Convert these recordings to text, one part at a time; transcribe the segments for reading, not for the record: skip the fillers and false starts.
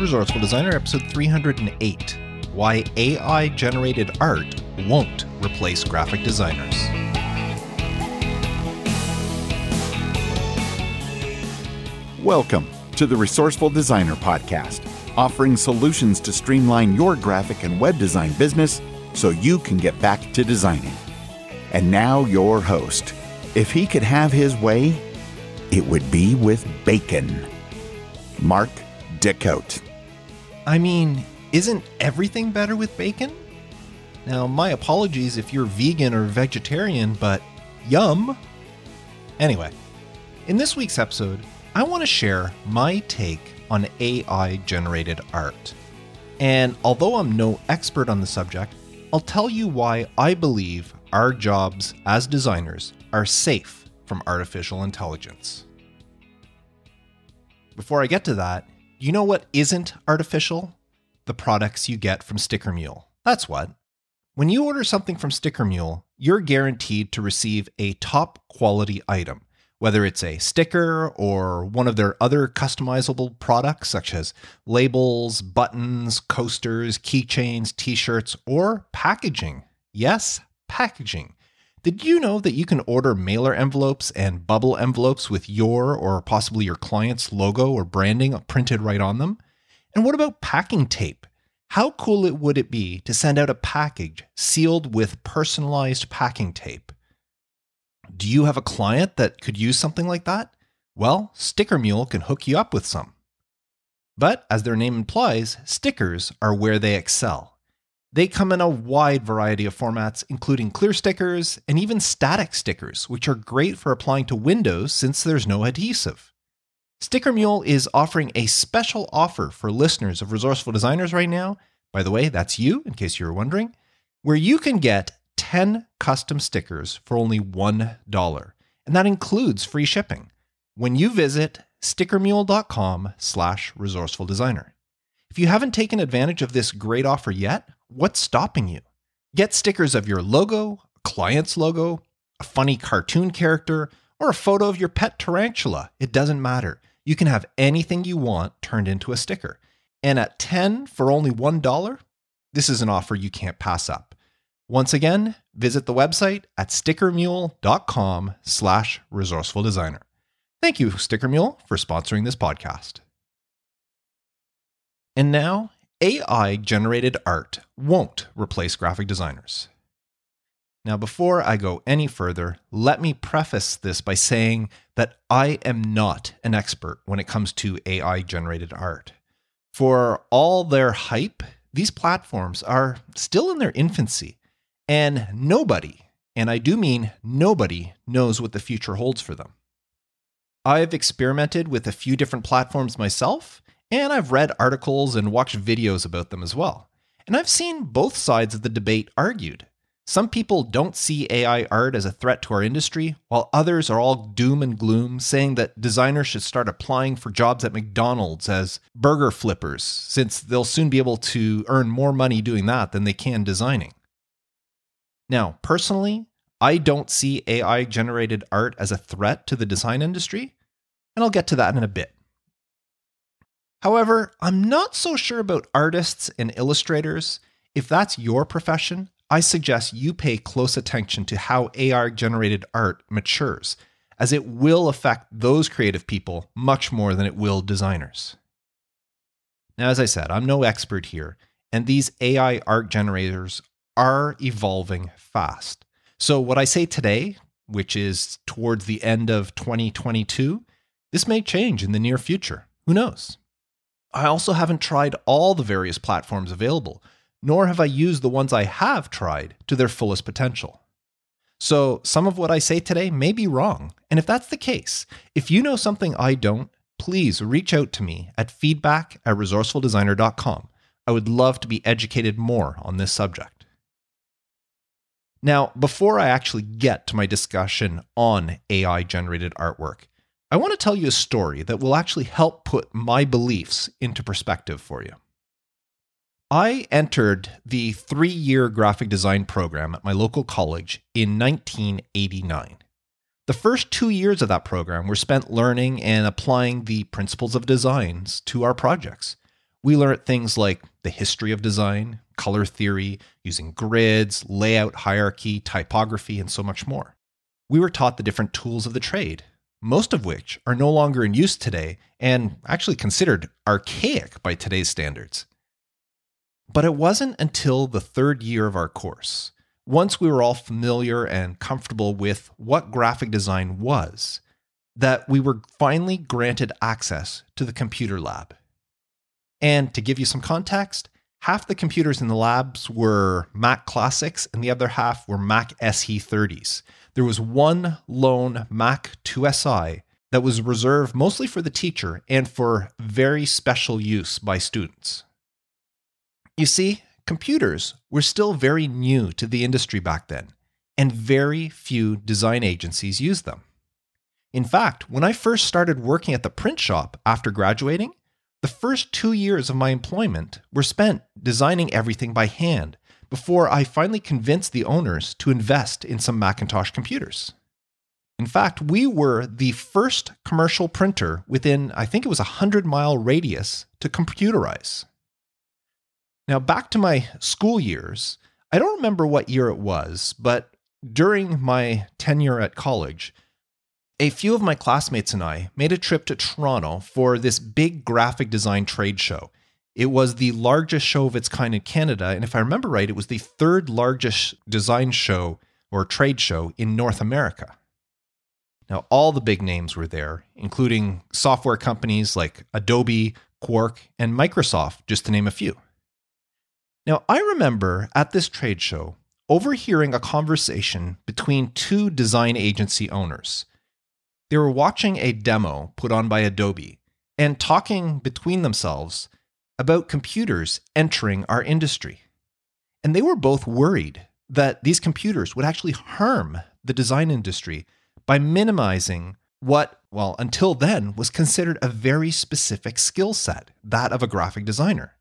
Resourceful Designer, episode 308, Why AI-Generated Art Won't Replace Graphic Designers. Welcome to the Resourceful Designer Podcast, offering solutions to streamline your graphic and web design business so you can get back to designing. And now your host. If he could have his way, it would be with bacon. Mark Decote. I mean, isn't everything better with bacon? Now, my apologies if you're vegan or vegetarian, but yum. Anyway, in this week's episode, I want to share my take on AI-generated art. And although I'm no expert on the subject, I'll tell you why I believe our jobs as designers are safe from artificial intelligence. Before I get to that, you know what isn't artificial? The products you get from Sticker Mule. That's what. When you order something from Sticker Mule, you're guaranteed to receive a top quality item, whether it's a sticker or one of their other customizable products such as labels, buttons, coasters, keychains, t-shirts, or packaging. Yes, packaging. Did you know that you can order mailer envelopes and bubble envelopes with your or possibly your client's logo or branding printed right on them? And what about packing tape? How cool would it be to send out a package sealed with personalized packing tape? Do you have a client that could use something like that? Well, Sticker Mule can hook you up with some. But as their name implies, stickers are where they excel. They come in a wide variety of formats, including clear stickers and even static stickers, which are great for applying to windows since there's no adhesive. Sticker Mule is offering a special offer for listeners of Resourceful Designers right now. By the way, that's you, in case you were wondering, where you can get 10 custom stickers for only $1. And that includes free shipping when you visit stickermule.com/resourcefuldesigner. If you haven't taken advantage of this great offer yet, what's stopping you? Get stickers of your logo, a client's logo, a funny cartoon character, or a photo of your pet tarantula. It doesn't matter. You can have anything you want turned into a sticker. And at 10 for only $1, this is an offer you can't pass up. Once again, visit the website at stickermule.com/resourcefuldesigner. Thank you, Sticker Mule, for sponsoring this podcast. And now, AI-generated art won't replace graphic designers. Now, before I go any further, let me preface this by saying that I am not an expert when it comes to AI-generated art. For all their hype, these platforms are still in their infancy, and nobody, and I do mean nobody, knows what the future holds for them. I've experimented with a few different platforms myself, and I've read articles and watched videos about them as well. And I've seen both sides of the debate argued. Some people don't see AI art as a threat to our industry, while others are all doom and gloom, saying that designers should start applying for jobs at McDonald's as burger flippers, since they'll soon be able to earn more money doing that than they can designing. Now, personally, I don't see AI-generated art as a threat to the design industry, and I'll get to that in a bit. However, I'm not so sure about artists and illustrators. If that's your profession, I suggest you pay close attention to how AI-generated art matures, as it will affect those creative people much more than it will designers. Now, as I said, I'm no expert here, and these AI art generators are evolving fast. So what I say today, which is towards the end of 2022, this may change in the near future. Who knows? I also haven't tried all the various platforms available, nor have I used the ones I have tried to their fullest potential. So some of what I say today may be wrong, and if that's the case, if you know something I don't, please reach out to me at feedback@resourcefuldesigner.com. I would love to be educated more on this subject. Now, before I actually get to my discussion on AI-generated artwork, I want to tell you a story that will actually help put my beliefs into perspective for you. I entered the 3-year graphic design program at my local college in 1989. The first 2 years of that program were spent learning and applying the principles of designs to our projects. We learned things like the history of design, color theory, using grids, layout hierarchy, typography, and so much more. We were taught the different tools of the trade, most of which are no longer in use today and actually considered archaic by today's standards. But it wasn't until the third year of our course, once we were all familiar and comfortable with what graphic design was, that we were finally granted access to the computer lab. And to give you some context, half the computers in the labs were Mac Classics and the other half were Mac SE30s. There was one lone Mac 2SI that was reserved mostly for the teacher and for very special use by students. You see, computers were still very new to the industry back then, and very few design agencies used them. In fact, when I first started working at the print shop after graduating, the first 2 years of my employment were spent designing everything by hand before I finally convinced the owners to invest in some Macintosh computers. In fact, we were the first commercial printer within, I think it was a 100-mile radius to computerize. Now, back to my school years, I don't remember what year it was, but during my tenure at college, a few of my classmates and I made a trip to Toronto for this big graphic design trade show. It was the largest show of its kind in Canada, and if I remember right, it was the third largest design show or trade show in North America. Now, all the big names were there, including software companies like Adobe, Quark, and Microsoft, just to name a few. Now, I remember at this trade show overhearing a conversation between two design agency owners. They were watching a demo put on by Adobe and talking between themselves about computers entering our industry. And they were both worried that these computers would actually harm the design industry by minimizing what, well, until then was considered a very specific skill set, that of a graphic designer.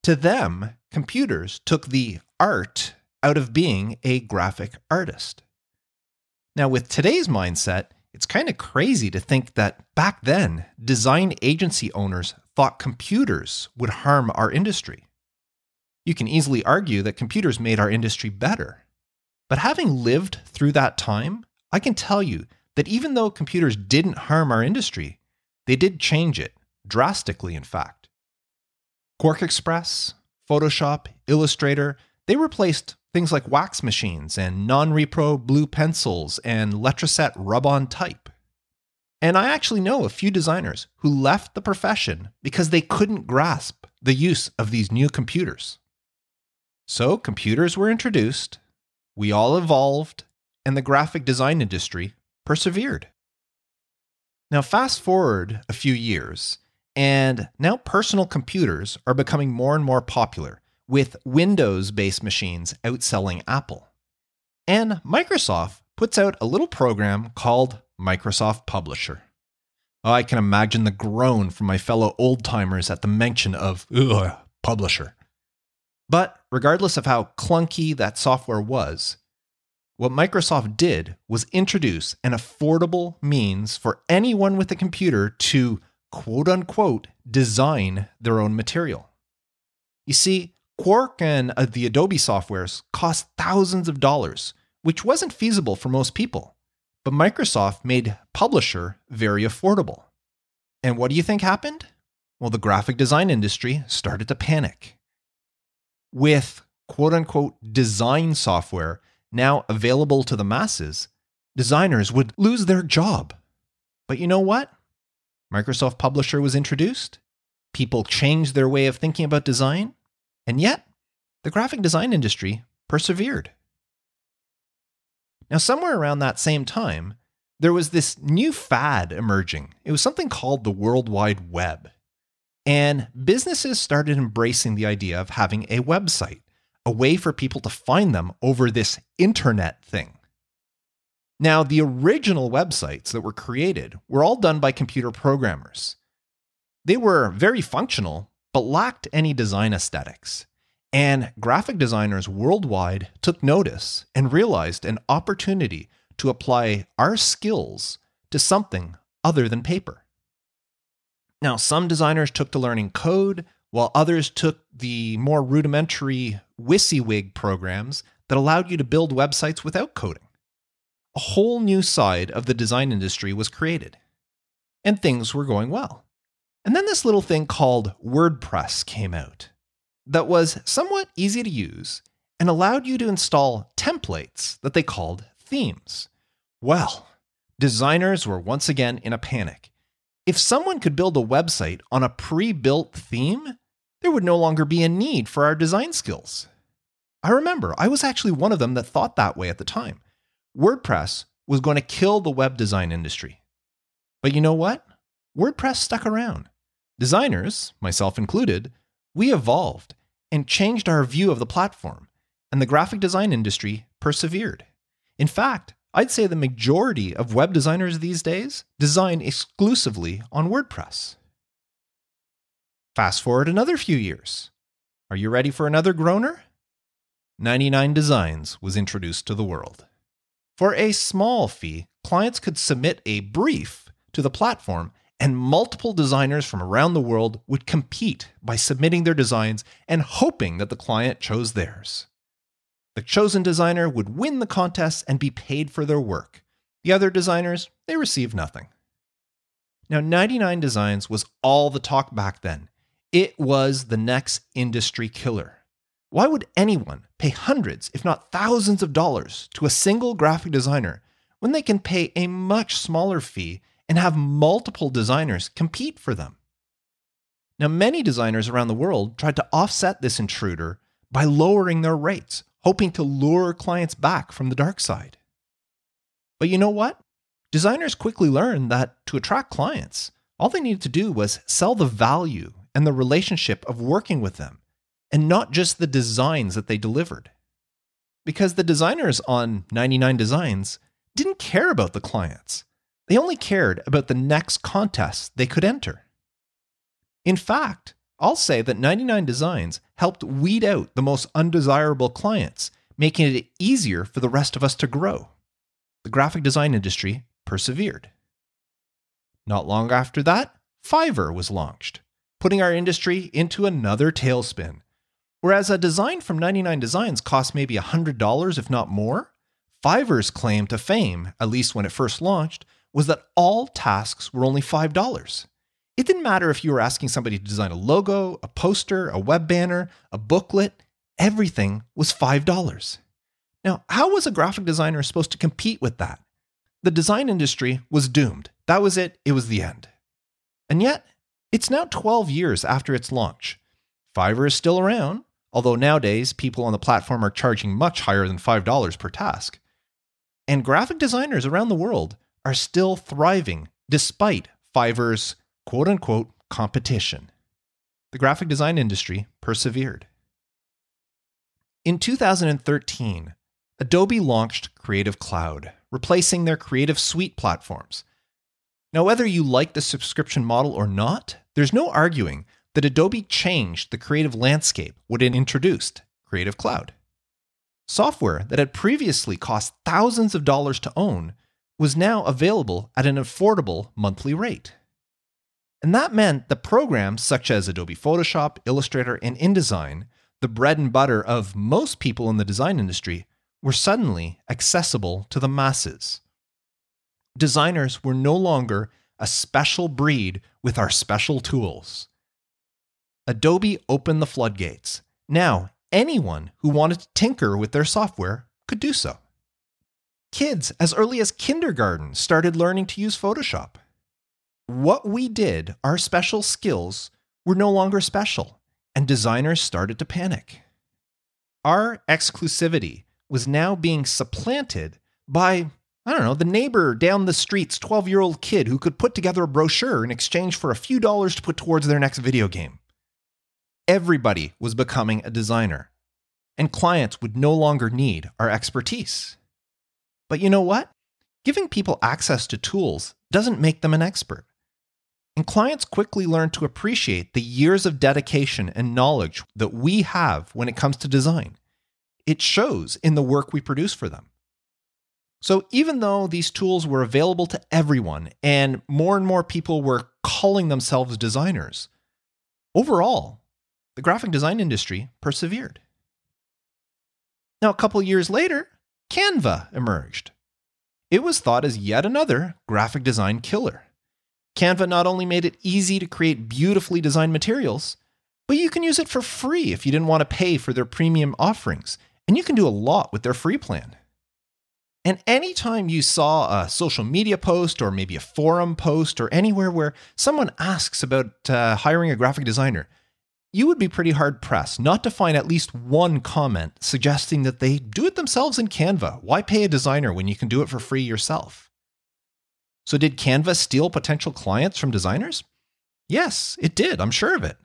To them, computers took the art out of being a graphic artist. Now, with today's mindset, it's kind of crazy to think that back then, design agency owners thought computers would harm our industry. You can easily argue that computers made our industry better. But having lived through that time, I can tell you that even though computers didn't harm our industry, they did change it, drastically in fact. Quark Express, Photoshop, Illustrator, they replaced things like wax machines and non-repro blue pencils and Letraset rub-on type. And I actually know a few designers who left the profession because they couldn't grasp the use of these new computers. So computers were introduced, we all evolved, and the graphic design industry persevered. Now fast forward a few years, and now personal computers are becoming more and more popular, with Windows-based machines outselling Apple. And Microsoft puts out a little program called Microsoft Publisher. Oh, I can imagine the groan from my fellow old-timers at the mention of Publisher. But regardless of how clunky that software was, what Microsoft did was introduce an affordable means for anyone with a computer to, quote-unquote, design their own material. You see, Quark and the Adobe softwares cost thousands of dollars, which wasn't feasible for most people. But Microsoft made Publisher very affordable. And what do you think happened? Well, the graphic design industry started to panic. With quote-unquote design software now available to the masses, designers would lose their job. But you know what? Microsoft Publisher was introduced. People changed their way of thinking about design. And yet, the graphic design industry persevered. Now, somewhere around that same time, there was this new fad emerging. It was something called the World Wide Web. And businesses started embracing the idea of having a website, a way for people to find them over this internet thing. Now, the original websites that were created were all done by computer programmers. They were very functional, but lacked any design aesthetics. And graphic designers worldwide took notice and realized an opportunity to apply our skills to something other than paper. Now, some designers took to learning code, while others took the more rudimentary WYSIWYG programs that allowed you to build websites without coding. A whole new side of the design industry was created, and things were going well. And then this little thing called WordPress came out that was somewhat easy to use and allowed you to install templates that they called themes. Well, designers were once again in a panic. If someone could build a website on a pre-built theme, there would no longer be a need for our design skills. I remember I was actually one of them that thought that way at the time. WordPress was going to kill the web design industry. But you know what? WordPress stuck around. Designers, myself included, we evolved and changed our view of the platform, and the graphic design industry persevered. In fact, I'd say the majority of web designers these days design exclusively on WordPress. Fast forward another few years. Are you ready for another groaner? 99 Designs was introduced to the world. For a small fee, clients could submit a brief to the platform, and multiple designers from around the world would compete by submitting their designs and hoping that the client chose theirs. The chosen designer would win the contest and be paid for their work. The other designers, they received nothing. Now, 99 Designs was all the talk back then. It was the next industry killer. Why would anyone pay hundreds, if not thousands of dollars to a single graphic designer when they can pay a much smaller fee and have multiple designers compete for them? Now, many designers around the world tried to offset this intruder by lowering their rates, hoping to lure clients back from the dark side. But you know what? Designers quickly learned that to attract clients, all they needed to do was sell the value and the relationship of working with them, and not just the designs that they delivered. Because the designers on 99 Designs didn't care about the clients. They only cared about the next contest they could enter. In fact, I'll say that 99 Designs helped weed out the most undesirable clients, making it easier for the rest of us to grow. The graphic design industry persevered. Not long after that, Fiverr was launched, putting our industry into another tailspin. Whereas a design from 99 Designs cost maybe $100, if not more, Fiverr's claim to fame, at least when it first launched, was that all tasks were only $5. It didn't matter if you were asking somebody to design a logo, a poster, a web banner, a booklet, everything was $5. Now, how was a graphic designer supposed to compete with that? The design industry was doomed. That was it. It was the end. And yet, it's now 12 years after its launch. Fiverr is still around, although nowadays people on the platform are charging much higher than $5 per task. And graphic designers around the world are still thriving despite Fiverr's quote-unquote competition. The graphic design industry persevered. In 2013, Adobe launched Creative Cloud, replacing their Creative Suite platforms. Now, whether you like the subscription model or not, there's no arguing that Adobe changed the creative landscape when it introduced Creative Cloud. Software that had previously cost thousands of dollars to own was now available at an affordable monthly rate. And that meant that programs such as Adobe Photoshop, Illustrator, and InDesign, the bread and butter of most people in the design industry, were suddenly accessible to the masses. Designers were no longer a special breed with our special tools. Adobe opened the floodgates. Now, anyone who wanted to tinker with their software could do so. Kids as early as kindergarten started learning to use Photoshop. What we did, our special skills, were no longer special, and designers started to panic. Our exclusivity was now being supplanted by, the neighbor down the street's 12-year-old kid who could put together a brochure in exchange for a few dollars to put towards their next video game. Everybody was becoming a designer, and clients would no longer need our expertise. But you know what? Giving people access to tools doesn't make them an expert. And clients quickly learn to appreciate the years of dedication and knowledge that we have when it comes to design. It shows in the work we produce for them. So even though these tools were available to everyone and more people were calling themselves designers. Overall, the graphic design industry persevered. Now, a couple years later, Canva emerged. It was thought as yet another graphic design killer. Canva not only made it easy to create beautifully designed materials, but you can use it for free if you didn't want to pay for their premium offerings, and you can do a lot with their free plan. And anytime you saw a social media post or maybe a forum post or anywhere where someone asks about hiring a graphic designer, you would be pretty hard-pressed not to find at least one comment suggesting that they do it themselves in Canva. Why pay a designer when you can do it for free yourself? So did Canva steal potential clients from designers? Yes, it did. I'm sure of it.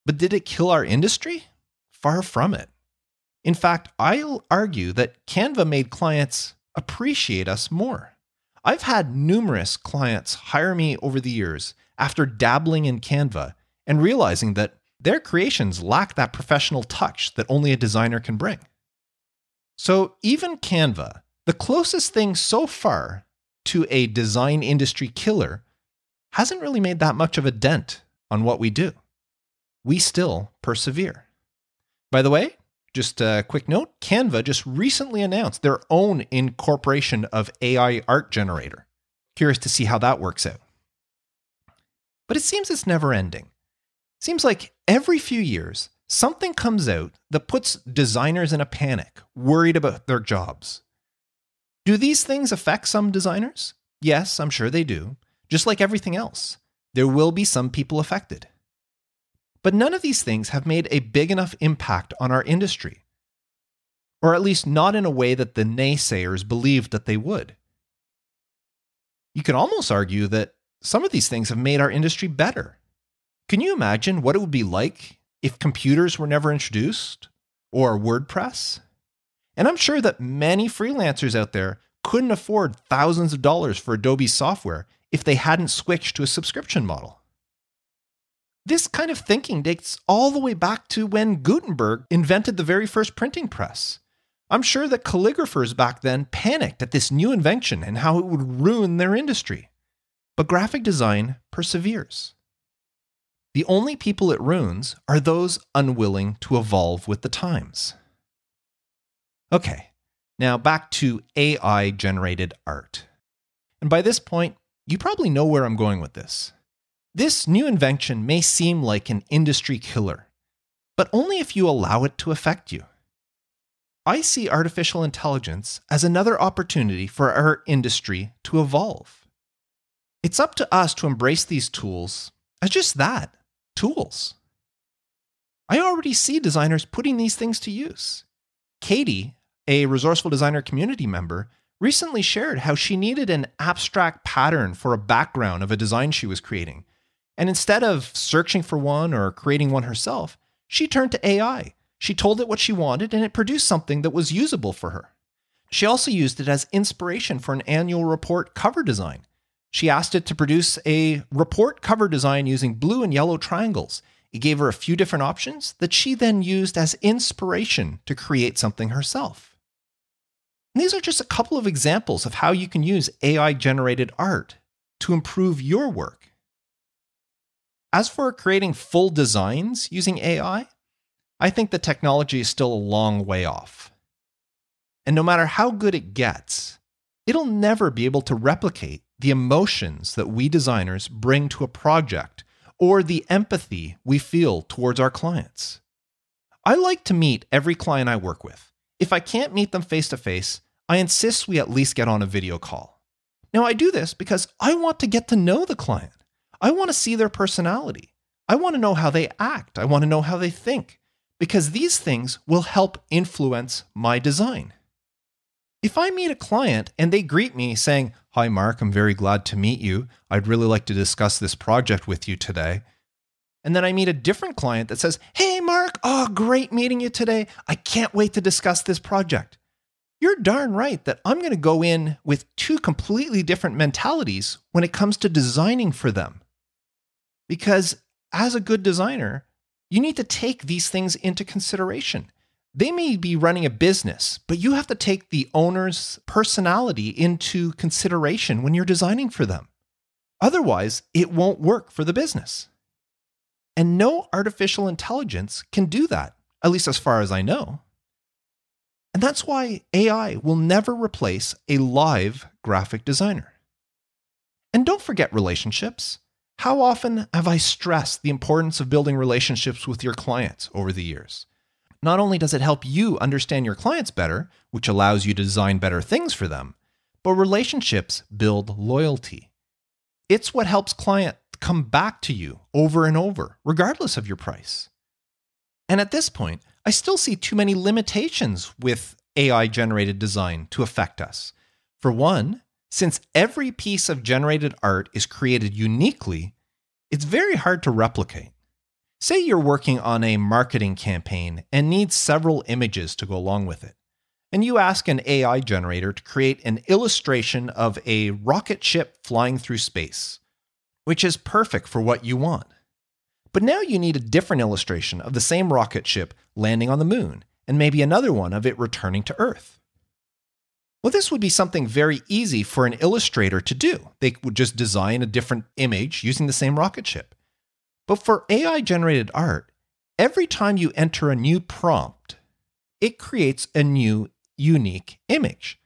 But did it kill our industry? Far from it. In fact, I'll argue that Canva made clients appreciate us more. I've had numerous clients hire me over the years after dabbling in Canva and realizing that their creations lack that professional touch that only a designer can bring. So even Canva, the closest thing so far to a design industry killer, hasn't really made that much of a dent on what we do. We still persevere. By the way, just a quick note, Canva just recently announced their own incorporation of AI art generator. Curious to see how that works out. But it seems it's never ending. Seems like every few years, something comes out that puts designers in a panic, worried about their jobs. Do these things affect some designers? Yes, I'm sure they do. Just like everything else, there will be some people affected. But none of these things have made a big enough impact on our industry, or at least not in a way that the naysayers believed that they would. You can almost argue that some of these things have made our industry better. Can you imagine what it would be like if computers were never introduced, or WordPress? And I'm sure that many freelancers out there couldn't afford thousands of dollars for Adobe software if they hadn't switched to a subscription model. This kind of thinking dates all the way back to when Gutenberg invented the very first printing press. I'm sure that calligraphers back then panicked at this new invention and how it would ruin their industry. But graphic design perseveres. The only people it ruins are those unwilling to evolve with the times. Okay, now back to AI-generated art. And by this point, you probably know where I'm going with this. This new invention may seem like an industry killer, but only if you allow it to affect you. I see artificial intelligence as another opportunity for our industry to evolve. It's up to us to embrace these tools as just that, tools. I already see designers putting these things to use. Katie, a Resourceful Designer community member, recently shared how she needed an abstract pattern for a background of a design she was creating. And instead of searching for one or creating one herself, she turned to AI. She told it what she wanted and it produced something that was usable for her. She also used it as inspiration for an annual report cover design. She asked it to produce a report cover design using blue and yellow triangles. It gave her a few different options that she then used as inspiration to create something herself. And these are just a couple of examples of how you can use AI-generated art to improve your work. As for creating full designs using AI, I think the technology is still a long way off. And no matter how good it gets, it'll never be able to replicate the emotions that we designers bring to a project or the empathy we feel towards our clients. I like to meet every client I work with. If I can't meet them face to face, I insist we at least get on a video call. Now, I do this because I want to get to know the client. I want to see their personality. I want to know how they act. I want to know how they think, because these things will help influence my design. If I meet a client and they greet me saying, "Hi, Mark, I'm very glad to meet you. I'd really like to discuss this project with you today." And then I meet a different client that says, "Hey, Mark, great meeting you today. I can't wait to discuss this project." You're darn right that I'm going to go in with two completely different mentalities when it comes to designing for them. Because as a good designer, you need to take these things into consideration. They may be running a business, but you have to take the owner's personality into consideration when you're designing for them. Otherwise, it won't work for the business. And no artificial intelligence can do that, at least as far as I know. And that's why AI will never replace a live graphic designer. And don't forget relationships. How often have I stressed the importance of building relationships with your clients over the years? Not only does it help you understand your clients better, which allows you to design better things for them, but relationships build loyalty. It's what helps clients come back to you over and over, regardless of your price. And at this point, I still see too many limitations with AI-generated design to affect us. For one, since every piece of generated art is created uniquely, it's very hard to replicate. Say you're working on a marketing campaign and need several images to go along with it, and you ask an AI generator to create an illustration of a rocket ship flying through space, which is perfect for what you want. But now you need a different illustration of the same rocket ship landing on the moon, and maybe another one of it returning to Earth. Well, this would be something very easy for an illustrator to do. They would just design a different image using the same rocket ship. But for AI-generated art, every time you enter a new prompt, it creates a new, unique image.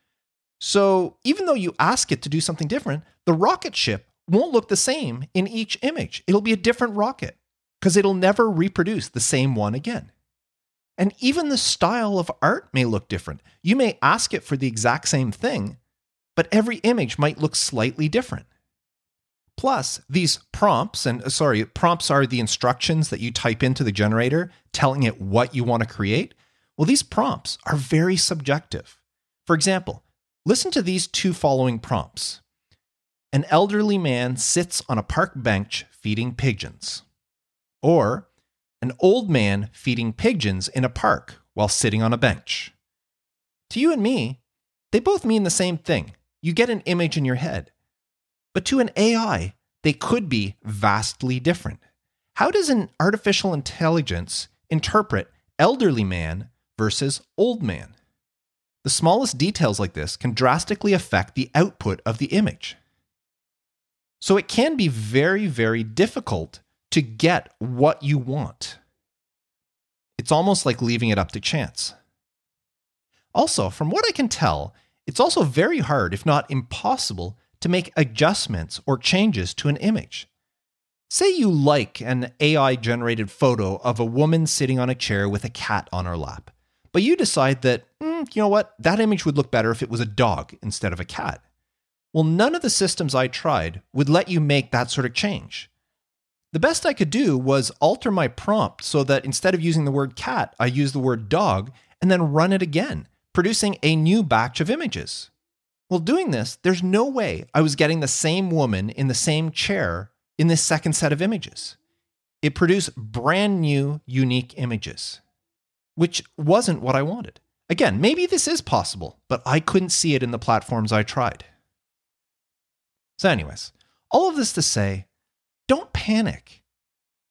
So even though you ask it to do something different, the rocket ship won't look the same in each image. It'll be a different rocket because it'll never reproduce the same one again. And even the style of art may look different. You may ask it for the exact same thing, but every image might look slightly different. Plus, these prompts are the instructions that you type into the generator telling it what you want to create. Well, these prompts are very subjective. For example, listen to these two following prompts. An elderly man sits on a park bench feeding pigeons. Or, an old man feeding pigeons in a park while sitting on a bench. To you and me, they both mean the same thing. You get an image in your head. But to an AI, they could be vastly different. How does an artificial intelligence interpret elderly man versus old man? The smallest details like this can drastically affect the output of the image. So it can be very, very difficult to get what you want. It's almost like leaving it up to chance. Also, from what I can tell, it's also very hard, if not impossible, to make adjustments or changes to an image. Say you like an AI-generated photo of a woman sitting on a chair with a cat on her lap, but you decide that, you know what, that image would look better if it was a dog instead of a cat. Well, none of the systems I tried would let you make that sort of change. The best I could do was alter my prompt so that instead of using the word cat, I used the word dog and then run it again, producing a new batch of images. Well, doing this, there's no way I was getting the same woman in the same chair in this second set of images. It produced brand new, unique images, which wasn't what I wanted. Again, maybe this is possible, but I couldn't see it in the platforms I tried. So anyways, all of this to say, don't panic.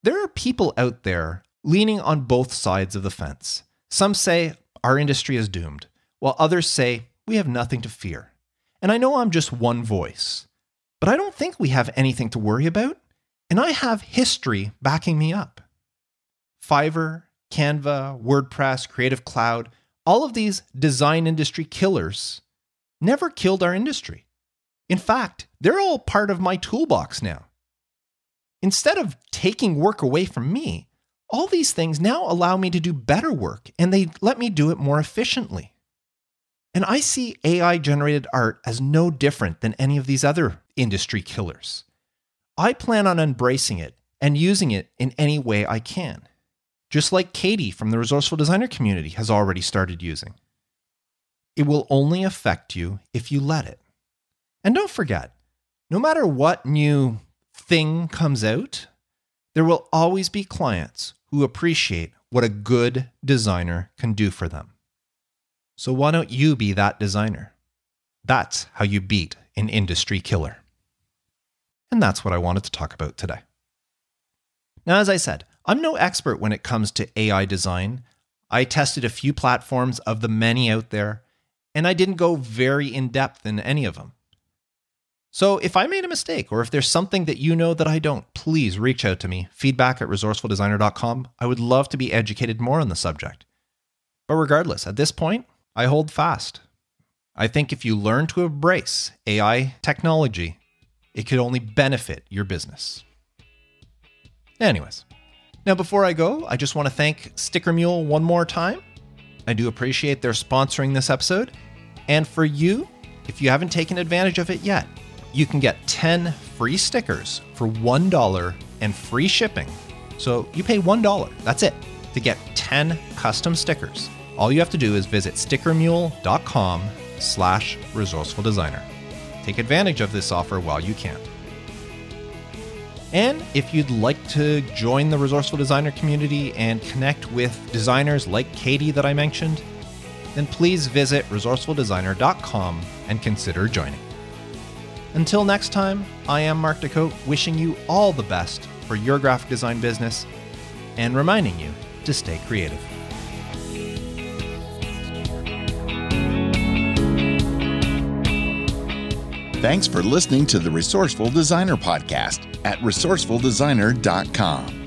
There are people out there leaning on both sides of the fence. Some say our industry is doomed, while others say we have nothing to fear. And I know I'm just one voice, but I don't think we have anything to worry about, and I have history backing me up. Fiverr, Canva, WordPress, Creative Cloud, all of these design industry killers never killed our industry. In fact, they're all part of my toolbox now. Instead of taking work away from me, all these things now allow me to do better work, and they let me do it more efficiently. And I see AI-generated art as no different than any of these other industry killers. I plan on embracing it and using it in any way I can, just like Katie from the Resourceful Designer community has already started using. It will only affect you if you let it. And don't forget, no matter what new thing comes out, there will always be clients who appreciate what a good designer can do for them. So why don't you be that designer? That's how you beat an industry killer. And that's what I wanted to talk about today. Now, as I said, I'm no expert when it comes to AI design. I tested a few platforms of the many out there, and I didn't go very in-depth in any of them. So if I made a mistake, or if there's something that you know that I don't, please reach out to me, feedback@resourcefuldesigner.com. I would love to be educated more on the subject. But regardless, at this point, I hold fast. I think if you learn to embrace AI technology, it could only benefit your business. Anyways, now before I go, I just want to thank Sticker Mule one more time. I do appreciate their sponsoring this episode. And for you, if you haven't taken advantage of it yet, you can get 10 free stickers for $1 and free shipping. So you pay $1, that's it, to get 10 custom stickers. All you have to do is visit stickermule.com/resourcefuldesigner. Take advantage of this offer while you can. And if you'd like to join the Resourceful Designer community and connect with designers like Katie that I mentioned, then please visit resourcefuldesigner.com and consider joining. Until next time, I am Mark Decote, wishing you all the best for your graphic design business and reminding you to stay creative. Thanks for listening to the Resourceful Designer Podcast at resourcefuldesigner.com.